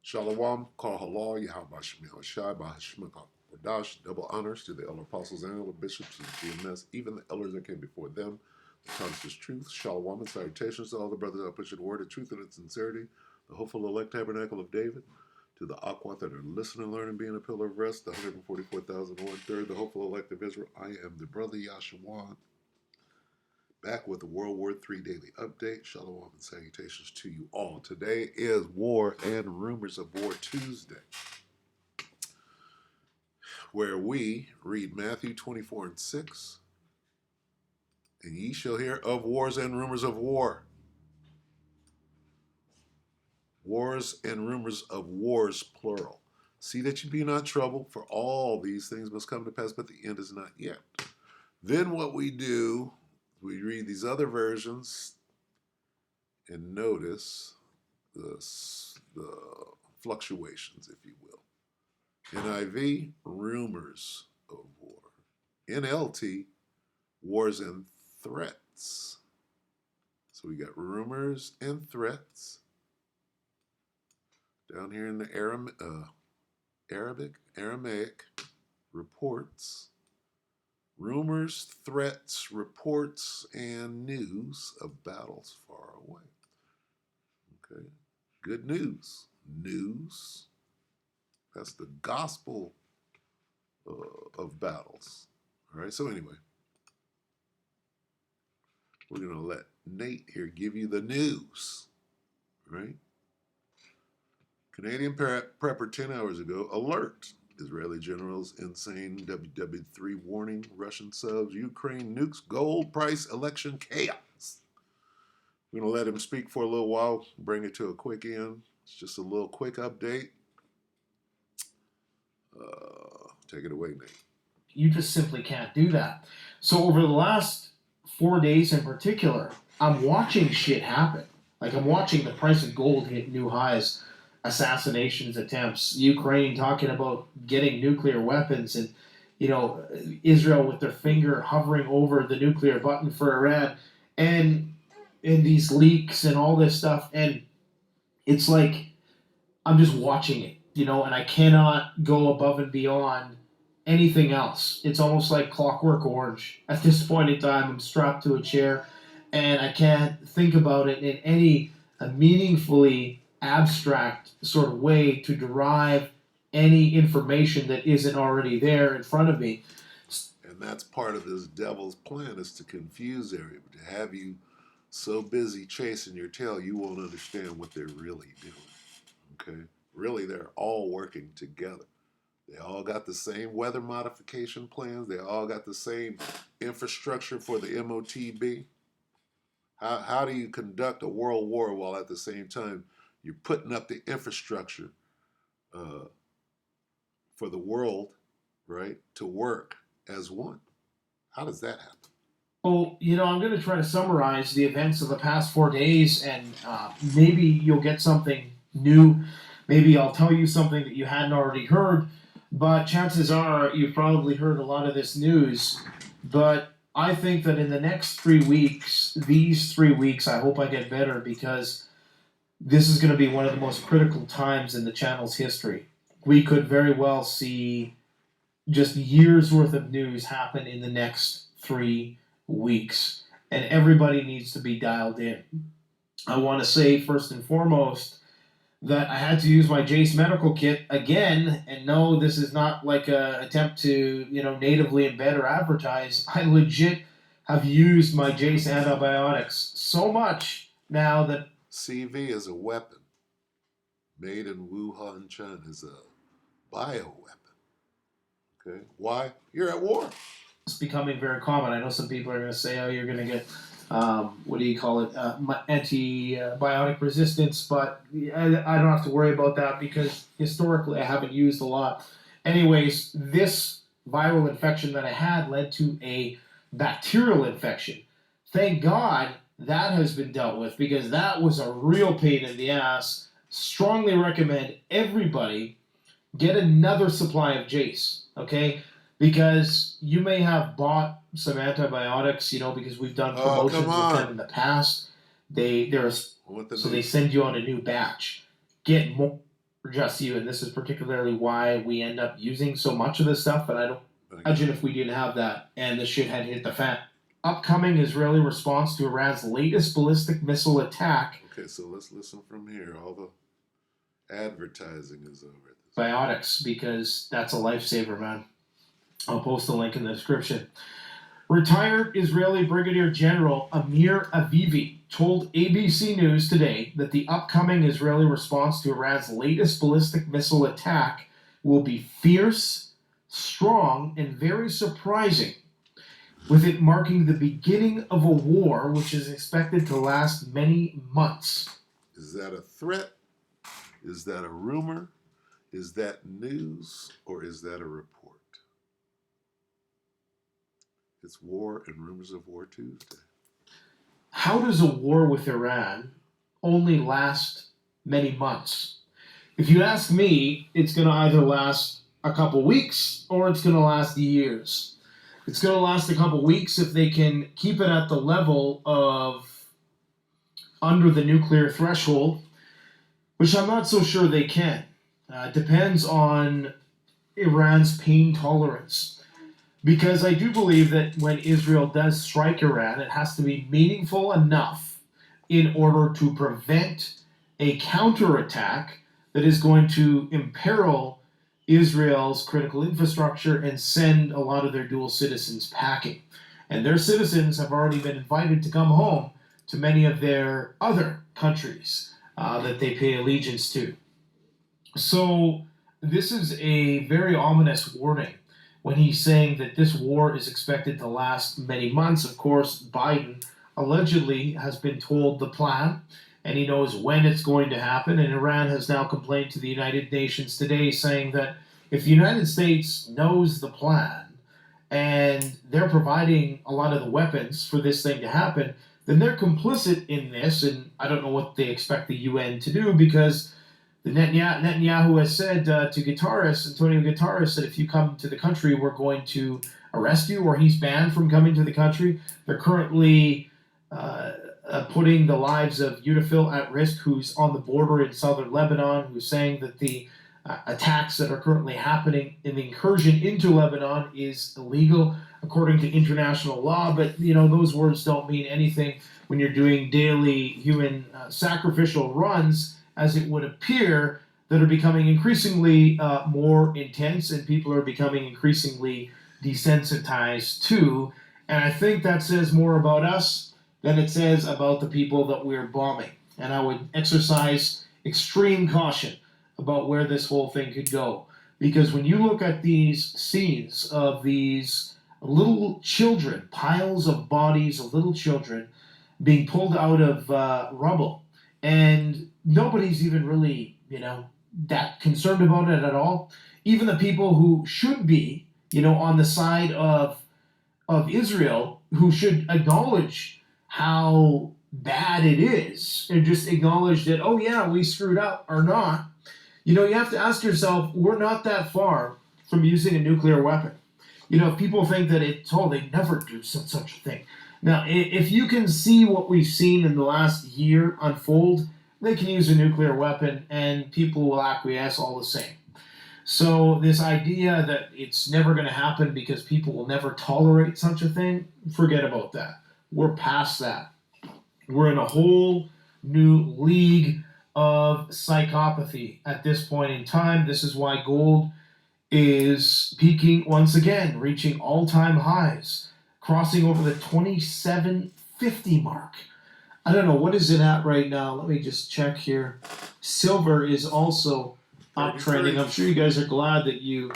Shalom, Kal Halal, Yahweh Shemel Shai, Bahashmaka Wadash, double honors to the elder apostles and elder bishops of the GMS, even the elders that came before them. The conscious truth, Shalom, and salutations to all the brothers that push the word of truth and its sincerity, the hopeful elect tabernacle of David, to the Aqua that are listening, learning, being a pillar of rest, the 144,001 the hopeful elect of Israel. I am the brother Yashawan, back with the WW3 Daily Update. Shalom and salutations to you all. Today is War and Rumors of War Tuesday, where we read Matthew 24 and 6. And ye shall hear of wars and rumors of war. Wars and rumors of wars, plural. See that you be not troubled, for all these things must come to pass, but the end is not yet. Then what we do, we read these other versions and notice the fluctuations, if you will. NIV, rumors of war. NLT, wars and threats. So we got rumors and threats. Down here in the Aramaic, reports, rumors, threats, reports, and news of battles far away. Okay, good news. News. That's the gospel of battles. All right, so anyway, we're going to let Nate here give you the news. Right? Canadian prepper 10 hours ago, alert. Israeli generals insane WW3 warning, Russian subs, Ukraine nukes, gold price, election chaos. We're going to let him speak for a little while, bring it to a quick end. It's just a little quick update. Take it away, Nate. You just simply can't do that. So over the last 4 days in particular, I'm watching shit happen. Like I'm watching the price of gold hit new highs, assassinations attempts, Ukraine talking about getting nuclear weapons, and Israel with their finger hovering over the nuclear button for Iran, and these leaks and all this stuff, and it's like I'm just watching it, and I cannot go above and beyond anything else. It's almost like Clockwork Orange. At this point in time, I'm strapped to a chair, and I can't think about it in any meaningfully abstract sort of way to derive any information that isn't already there in front of me. And that's part of this devil's plan, is to confuse everybody, to have you so busy chasing your tail you won't understand what they're really doing. Okay? Really, they're all working together. They all got the same weather modification plans. They all got the same infrastructure for the MOTB. How do you conduct a world war while at the same time you're putting up the infrastructure for the world, right, to work as one? How does that happen? Well, I'm going to try to summarize the events of the past 4 days, and maybe you'll get something new. Maybe I'll tell you something that you hadn't already heard, but chances are you've probably heard a lot of this news. But I think that in the next 3 weeks, these 3 weeks, I hope I get better, because this is going to be one of the most critical times in the channel's history. We could very well see just years worth of news happen in the next 3 weeks, and everybody needs to be dialed in. I want to say first and foremost that I had to use my Jace medical kit again, and no, this is not like an attempt to natively embed or advertise. I legit have used my Jace antibiotics so much now that CV is a weapon made in Wuhan, China. Is a bioweapon. Okay, why? You're at war. it's becoming very common. I know some people are going to say, "Oh, you're going to get what do you call it, antibiotic resistance," but I don't have to worry about that because historically I haven't used a lot. Anyways, this viral infection that I had led to a bacterial infection. Thank God that has been dealt with, because that was a real pain in the ass. Strongly recommend everybody get another supply of Jace, okay? Because you may have bought some antibiotics, because we've done promotions with them in the past. They send you on a new batch. Get more. just you, and this is particularly why we end up using so much of this stuff, but I don't imagine if we didn't have that and the shit had hit the fan. Upcoming Israeli response to Iran's latest ballistic missile attack. Okay, so let's listen from here. All the advertising is over. Biotics, because that's a lifesaver, man. I'll post the link in the description. Retired Israeli Brigadier General Amir Avivi told ABC News today that the upcoming Israeli response to Iran's latest ballistic missile attack will be fierce, strong, and very surprising, with it marking the beginning of a war which is expected to last many months. Is that a threat? Is that a rumor? Is that news? Or is that a report? It's War and Rumors of War Tuesday. How does a war with Iran only last many months? If you ask me, it's going to either last a couple weeks or it's going to last years. It's going to last a couple weeks if they can keep it at the level of under the nuclear threshold, which I'm not so sure they can. Depends on Iran's pain tolerance. Because I do believe that when Israel does strike Iran, it has to be meaningful enough in order to prevent a counterattack that is going to imperil Israel's critical infrastructure and send a lot of their dual citizens packing. And their citizens have already been invited to come home to many of their other countries that they pay allegiance to. So this is a very ominous warning when he's saying that this war is expected to last many months. Of course, Biden allegedly has been told the plan, and he knows when it's going to happen. And Iran has now complained to the United Nations today, saying that if the United States knows the plan and they're providing a lot of the weapons for this thing to happen, then they're complicit in this. And I don't know what they expect the UN to do, because the Netanyahu has said to Antonio Guterres, that if you come to the country, we're going to arrest you, or he's banned from coming to the country. They're currently putting the lives of Unifil at risk, who's on the border in southern Lebanon, who's saying that the attacks that are currently happening in the incursion into Lebanon is illegal according to international law. But, those words don't mean anything when you're doing daily human sacrificial runs, as it would appear, that are becoming increasingly more intense, and people are becoming increasingly desensitized to. And I think that says more about us than it says about the people that we're bombing. And I would exercise extreme caution about where this whole thing could go. Because when you look at these scenes of these little children, piles of bodies of little children being pulled out of rubble, and nobody's even really, that concerned about it at all. Even the people who should be, on the side of Israel, who should acknowledge how bad it is and just acknowledge that, oh yeah, we screwed up or not. You have to ask yourself, we're not that far from using a nuclear weapon. If people think that they never do such a thing. Now, if you can see what we've seen in the last year unfold, they can use a nuclear weapon and people will acquiesce all the same. So this idea that it's never going to happen because people will never tolerate such a thing, forget about that. We're past that. We're in a whole new league of psychopathy at this point in time. This is why gold is peaking once again, reaching all-time highs, crossing over the 2750 mark. I don't know, what is it at right now? Let me just check here. Silver is also uptrending. I'm sure you guys are glad that you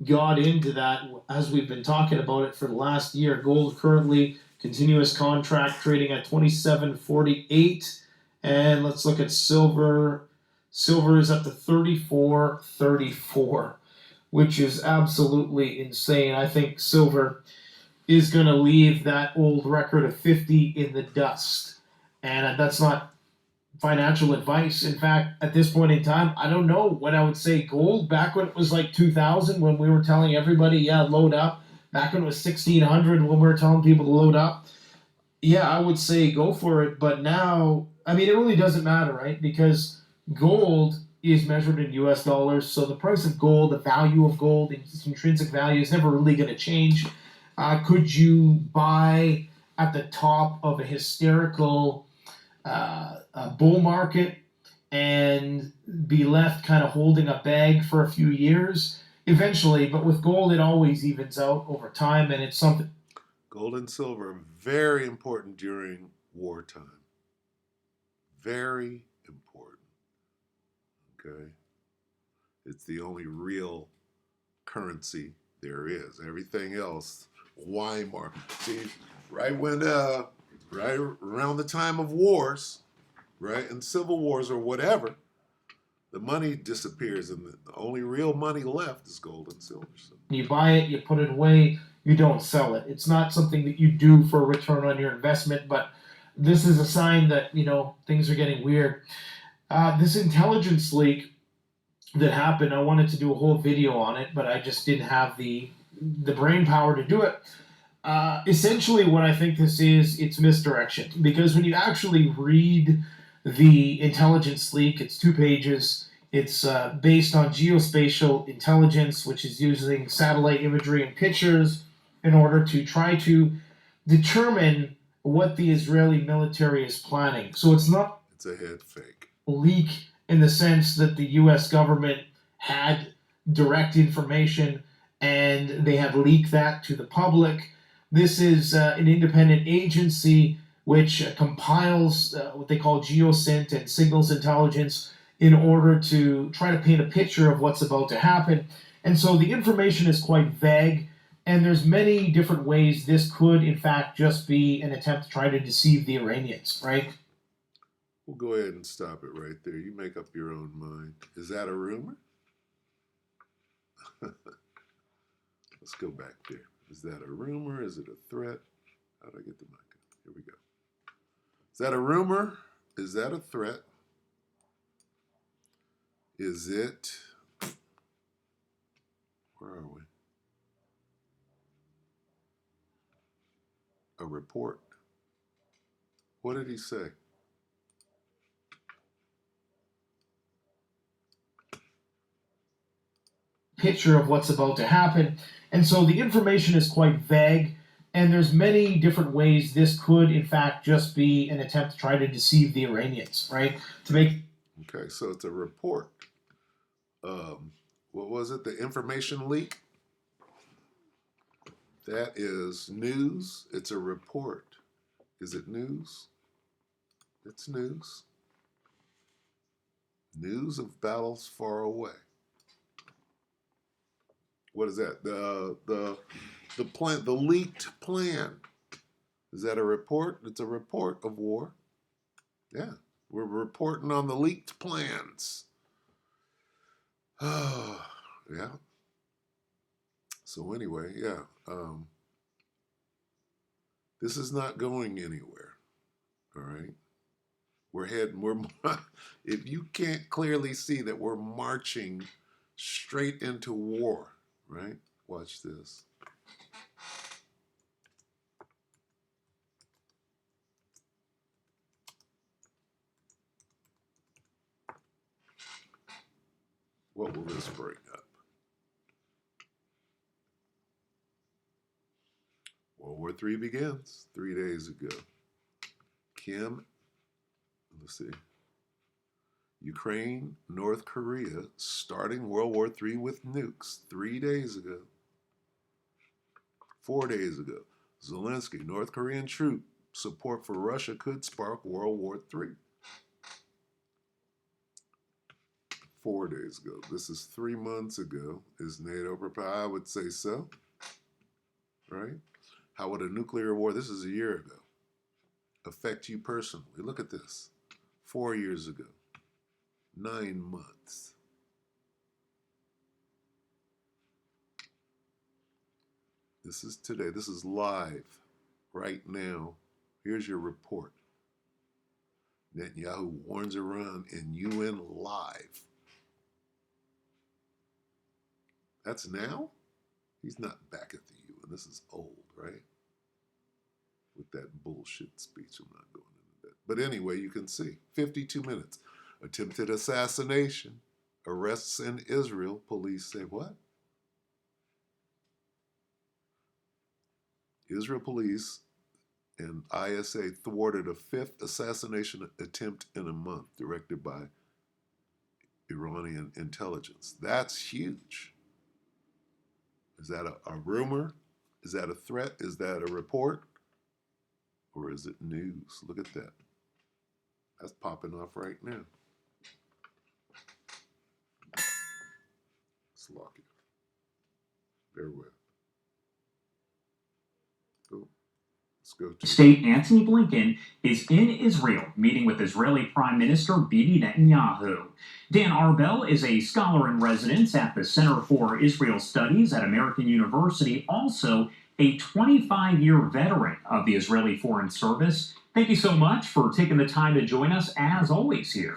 got into that as we've been talking about it for the last year. Gold currently, continuous contract, trading at 27.48. And let's look at silver. Silver is up to 34.34, which is absolutely insane. I think silver is going to leave that old record of 50 in the dust. And that's not financial advice. In fact, at this point in time, I don't know what I would say. Gold, back when it was like 2000, when we were telling everybody, yeah, load up. Back when it was 1600, when we were telling people to load up. Yeah, I would say go for it. But now, it really doesn't matter, right? Because gold is measured in US dollars. So the price of gold, the value of gold, its intrinsic value is never really going to change. Could you buy at the top of a hysterical bull market and be left kind of holding a bag for a few years? Eventually, but with gold, it always evens out over time, and it's something. Gold and silver are very important during wartime. Very important. Okay? It's the only real currency there is. Everything else, Weimar. See, right when right around the time of wars, right, and civil wars or whatever, the money disappears, and the only real money left is gold and silver. So. You buy it, you put it away, you don't sell it. It's not something that you do for a return on your investment, but this is a sign that things are getting weird. This intelligence leak that happened, I wanted to do a whole video on it, but I just didn't have the brain power to do it. Essentially, what I think this is, it's misdirection. Because when you actually read the intelligence leak, it's 2 pages. It's based on geospatial intelligence, which is using satellite imagery and pictures in order to try to determine what the Israeli military is planning. So it's not It's a head fake. Leak in the sense that the U.S. government had direct information and they had leaked that to the public. This is an independent agency which compiles what they call geosynth and signals intelligence in order to try to paint a picture of what's about to happen. And so the information is quite vague, and there's many different ways this could, in fact, just be an attempt to try to deceive the Iranians, right? We'll go ahead and stop it right there. You make up your own mind. Is that a rumor? Let's go back there. Is that a rumor? Is it a threat? How do I get the mic up? Here we go. Is that a rumor? Is that a threat? Is it... Where are we? A report? What did he say? Picture of what's about to happen. And so the information is quite vague, and there's many different ways this could, in fact, just be an attempt to try to deceive the Iranians, right? To make. Okay, so it's a report. What was it? The information leak? That is news. It's a report. Is it news? It's news. News of battles far away. What is that? The plan, the leaked plan. Is that a report? It's a report of war. Yeah, we're reporting on the leaked plans. Yeah. So anyway, yeah. This is not going anywhere. All right. We're if you can't clearly see that we're marching straight into war, right? Watch this. What will this bring up? World War III begins 3 days ago. Let's see. Ukraine, North Korea starting World War III with nukes 3 days ago. 4 days ago. Zelensky, North Korean troop support for Russia could spark World War III. 4 days ago. This is 3 months ago. Is NATO prepared? I would say so. Right? How would a nuclear war, this is a year ago, affect you personally? Look at this. 4 years ago. 9 months. This is today. This is live right now. Here's your report. Netanyahu warns Iran in UN live. That's now? He's not back at the UN. This is old, right? With that bullshit speech, I'm not going into that. But anyway, you can see 52 minutes. Attempted assassination. Arrests in Israel. Police say what? Israel police and ISA thwarted a fifth assassination attempt in a month directed by Iranian intelligence. That's huge. Is that a rumor? Is that a threat? Is that a report? Or is it news? Look at that. That's popping off right now. It's lucky. Bear with. Go. Let's go to State Antony Blinken is in Israel meeting with Israeli Prime Minister Bibi Netanyahu. Dan Arbel is a scholar in residence at the Center for Israel Studies at American University, also a 25-year veteran of the Israeli Foreign Service. Thank you so much for taking the time to join us, as always, here.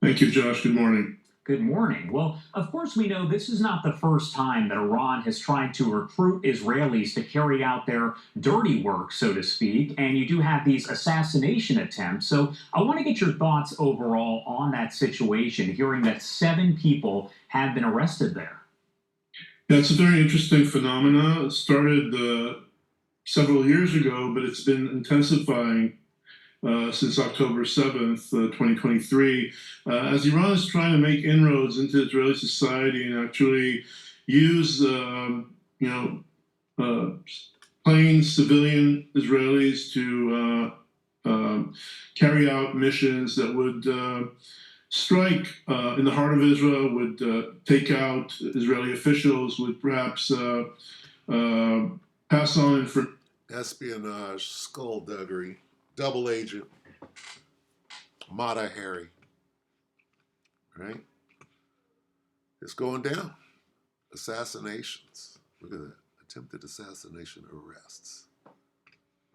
Thank you, Josh. Good morning. Good morning. Well, of course, we know this is not the first time that Iran has tried to recruit Israelis to carry out their dirty work, so to speak, and you do have these assassination attempts. So I want to get your thoughts overall on that situation, hearing that 7 people have been arrested there. Yeah, it's a very interesting phenomenon. It started several years ago, but it's been intensifying since October 7th, 2023, as Iran is trying to make inroads into Israeli society and actually use, plain civilian Israelis to carry out missions that would strike in the heart of Israel, would take out Israeli officials, would perhaps pass on information. espionage, skullduggery, double agent, Mata Hari. Right? It's going down. Assassinations. Look at that. Attempted assassination arrests.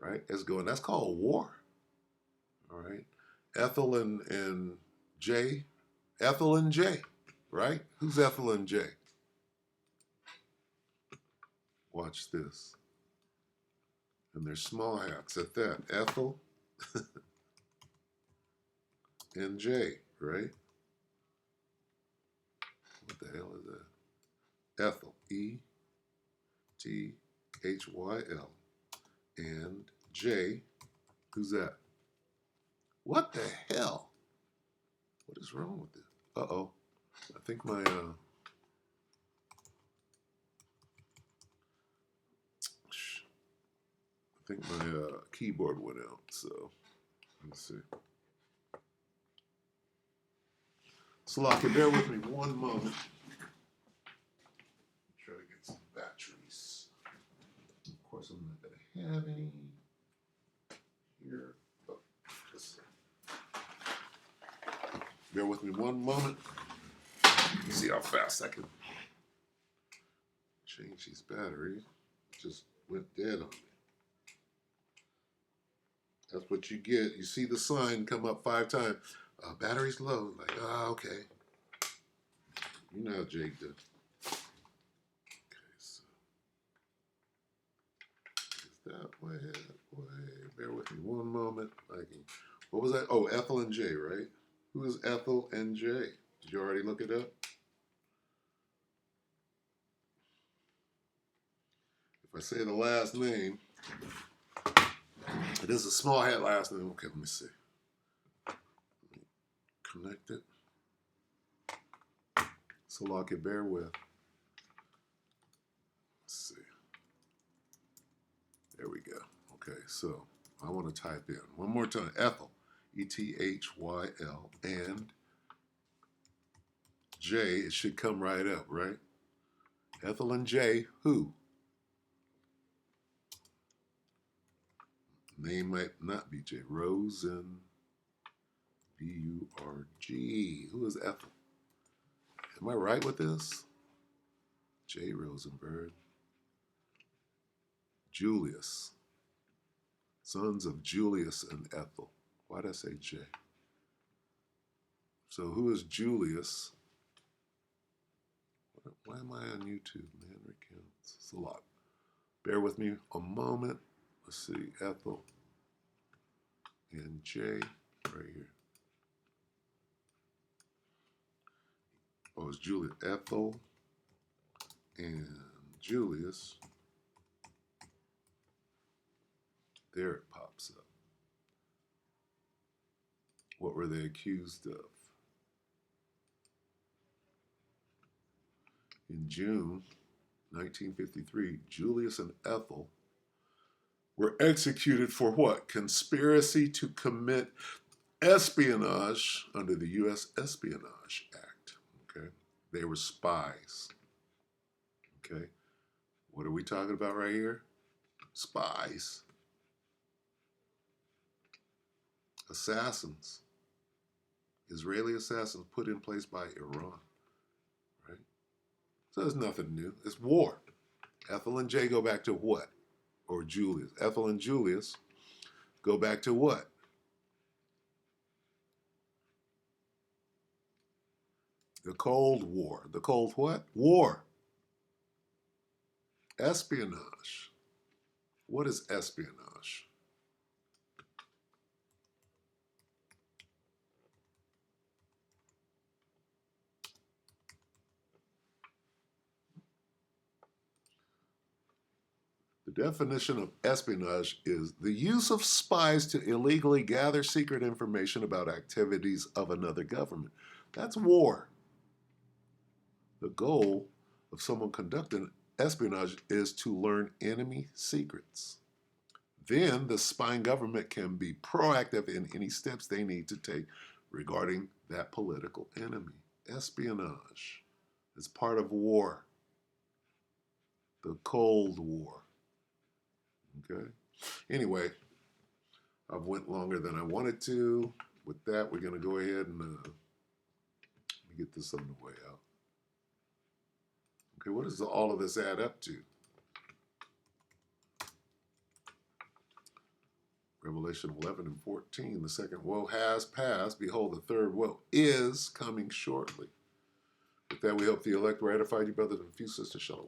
Right? It's going. That's called war. All right. Ethel and Jay. Ethel and Jay. Right? Who's Ethel and Jay? Watch this. And they're small hats at that. Ethel and Jay, right? What the hell is that? Ethel, E-T-H-Y-L. And Jay, who's that? What the hell? What is wrong with it? Uh-oh. I think my, keyboard went out, so let's see. Slocky, bear with me one moment. Try to get some batteries. Of course, I'm not going to have any here. Oh, let's see. Bear with me one moment. See how fast I can change these batteries. Just went dead on me. That's what you get. You see the sign come up 5 times. Battery's low. Like, okay. You know how Jake does. Okay, so it's that way, that way. Bear with me one moment. What was that? Oh, Ethel and Jay, right? Who is Ethel and Jay? Did you already look it up? If I say the last name, it is a small hat last name. Okay, let me see. Connect it. So lock it, bear with. Let's see. There we go. Okay, so I want to type in one more time. Ethel, E-T-H-Y-L, and J. It should come right up, right? Ethel and J, who? Name might not be J. Rosen, B-U-R-G. Who is Ethel? Am I right with this? J. Rosenberg. Julius. Sons of Julius and Ethel. Why did I say J? So who is Julius? Why am I on YouTube? Man, recounts. It's a lot. Bear with me a moment. Let's see. Ethel and J right here. Oh, it's Julia Ethel and Julius. There it pops up. What were they accused of? In June 1953, Julius and Ethel were executed for what? Conspiracy to commit espionage under the U.S. Espionage Act. Okay, they were spies. Okay, what are we talking about right here? Spies, assassins, Israeli assassins put in place by Iran. Right. So there's nothing new. It's war. Ethel and Jay go back to what? Or Julius. Ethel and Julius go back to what? The Cold War. The Cold what? War. Espionage. What is espionage? The definition of espionage is the use of spies to illegally gather secret information about activities of another government. That's war. The goal of someone conducting espionage is to learn enemy secrets. Then the spying government can be proactive in any steps they need to take regarding that political enemy. Espionage is part of war, the Cold War. Okay. Anyway, I've went longer than I wanted to. With that, we're going to go ahead and get this on the way out. Okay, what does all of this add up to? Revelation 11 and 14, the second woe has passed. Behold, the third woe is coming shortly. With that, we hope the elect ratified you, brothers and few sisters. Shalom.